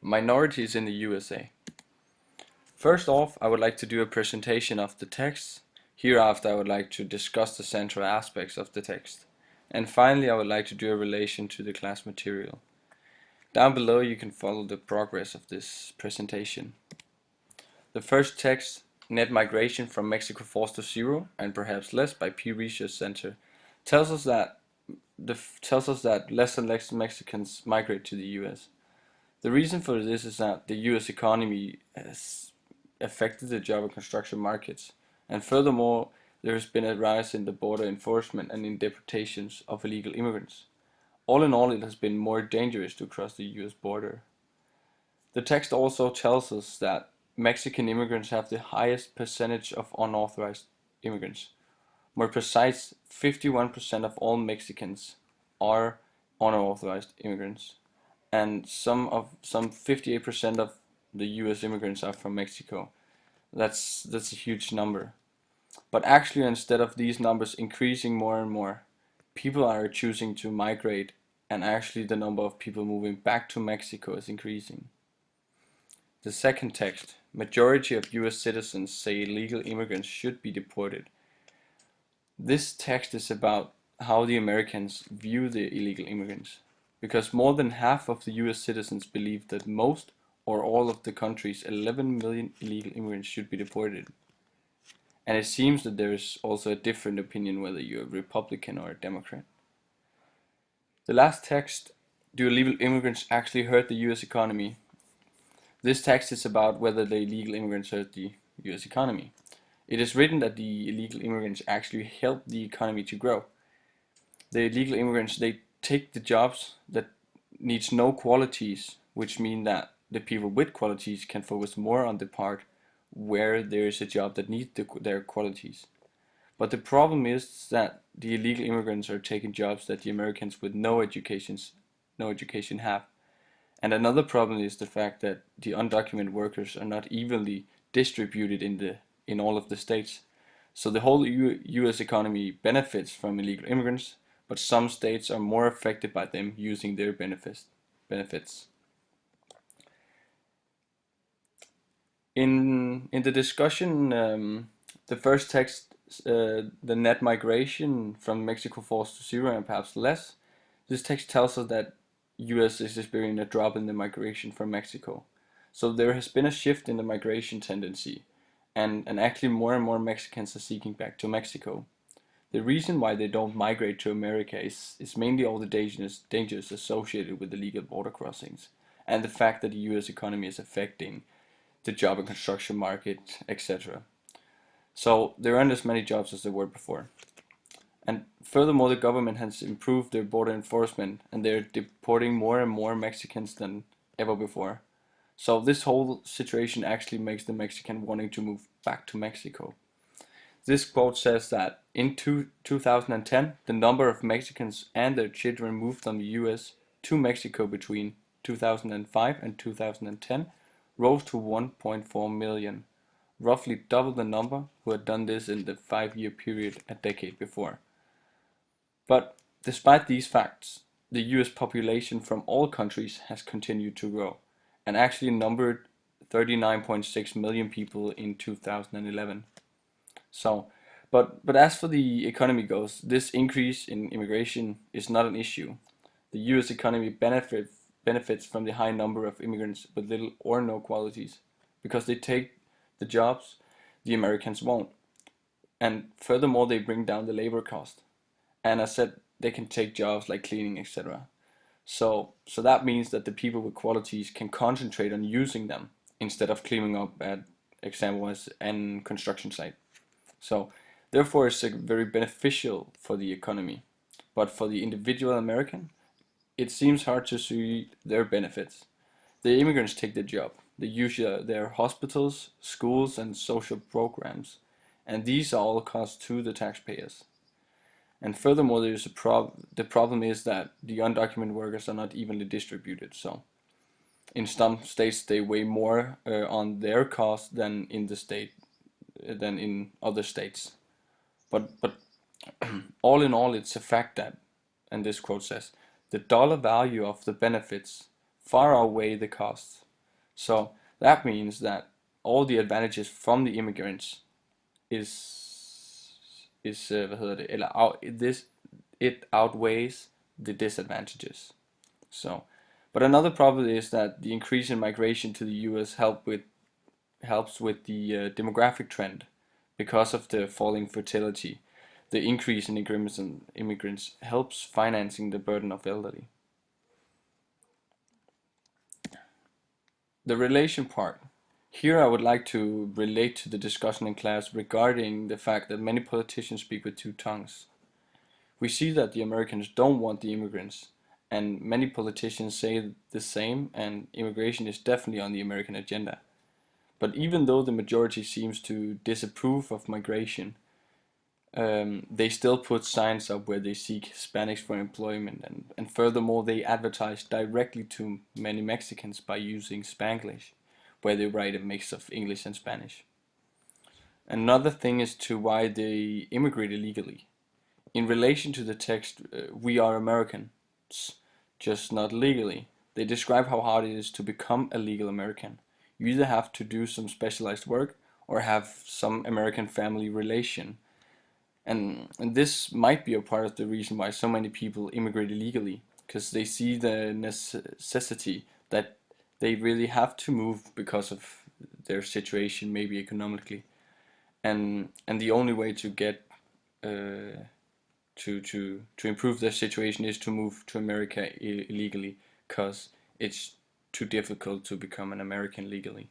Minorities in the USA. First off, I would like to do a presentation of the text. Hereafter, I would like to discuss the central aspects of the text. And finally, I would like to do a relation to the class material. Down below, you can follow the progress of this presentation. The first text, Net Migration from Mexico Falls to Zero and Perhaps Less by Pew Research Center, tells us that less and less Mexicans migrate to the US. The reason for this is that the US economy has affected the job and construction markets, and furthermore, there has been a rise in the border enforcement and in deportations of illegal immigrants. All in all, it has been more dangerous to cross the US border. The text also tells us that Mexican immigrants have the highest percentage of unauthorized immigrants. More precise, 51% of all Mexicans are unauthorized immigrants, and some 58% of the US immigrants are from Mexico. That's a huge number. But actually, instead of these numbers increasing more and more, people are choosing to migrate, and actually the number of people moving back to Mexico is increasing. The second text, majority of US citizens say illegal immigrants should be deported. This text is about how the Americans view the illegal immigrants, because more than half of the US citizens believe that most or all of the country's 11 million illegal immigrants should be deported. And it seems that there is also a different opinion whether you're a Republican or a Democrat. The last text, do illegal immigrants actually hurt the US economy? This text is about whether the illegal immigrants hurt the US economy. It is written that the illegal immigrants actually help the economy to grow. The illegal immigrants, they take the jobs that needs no qualities, which mean that the people with qualities can focus more on the part where there is a job that needs their qualities. But the problem is that the illegal immigrants are taking jobs that the Americans with no education have. And another problem is the fact that the undocumented workers are not evenly distributed in all of the states. So the whole US economy benefits from illegal immigrants, but some states are more affected by them using their benefits. In the discussion, the first text, the net migration from Mexico falls to zero and perhaps less. This text tells us that US is experiencing a drop in the migration from Mexico. So there has been a shift in the migration tendency, and actually more and more Mexicans are seeking back to Mexico. The reason why they don't migrate to America is mainly all the dangers associated with illegal border crossings, and the fact that the US economy is affecting the job and construction market, etc. So there aren't as many jobs as there were before. And furthermore, the government has improved their border enforcement, and they're deporting more and more Mexicans than ever before. So this whole situation actually makes the Mexican wanting to move back to Mexico. This quote says that in 2010, the number of Mexicans and their children moved from the US to Mexico between 2005 and 2010 rose to 1.4 million, roughly double the number who had done this in the 5-year period a decade before. But despite these facts, the US population from all countries has continued to grow, and actually numbered 39.6 million people in 2011. So, but as for the economy goes, this increase in immigration is not an issue. The US economy benefits from the high number of immigrants with little or no qualities, because they take the jobs the Americans won't. And furthermore, they bring down the labor cost. And as said, they can take jobs like cleaning, etc. So that means that the people with qualities can concentrate on using them instead of cleaning up at example as an construction site. So therefore it's very beneficial for the economy. But for the individual American, it seems hard to see their benefits. The immigrants take the job. They use their hospitals, schools, and social programs, and these are all costs to the taxpayers. And furthermore, the problem is that the undocumented workers are not evenly distributed. So in some states they weigh more on their cost than in other states. But all in all, it's a fact that, and this quote says, the dollar value of the benefits far outweigh the costs. So that means that all the advantages from the immigrants hvad hedder det, eller it outweighs the disadvantages. So, but another problem is that the increase in migration to the US helps with the demographic trend because of the falling fertility. The increase in immigrants helps financing the burden of elderly. The relation part. Here I would like to relate to the discussion in class regarding the fact that many politicians speak with two tongues. We see that the Americans don't want the immigrants, and many politicians say the same, and immigration is definitely on the American agenda. But even though the majority seems to disapprove of migration, they still put signs up where they seek Hispanics for employment, and furthermore they advertise directly to many Mexicans by using Spanglish, where they write a mix of English and Spanish. Another thing is to why they immigrate illegally. In relation to the text, we are Americans, just not legally. They describe how hard it is to become a legal American. You either have to do some specialized work or have some American family relation. And this might be a part of the reason why so many people immigrate illegally, because they see the necessity that they really have to move because of their situation, maybe economically, and the only way to get to improve their situation is to move to America illegally, because it's too difficult to become an American legally.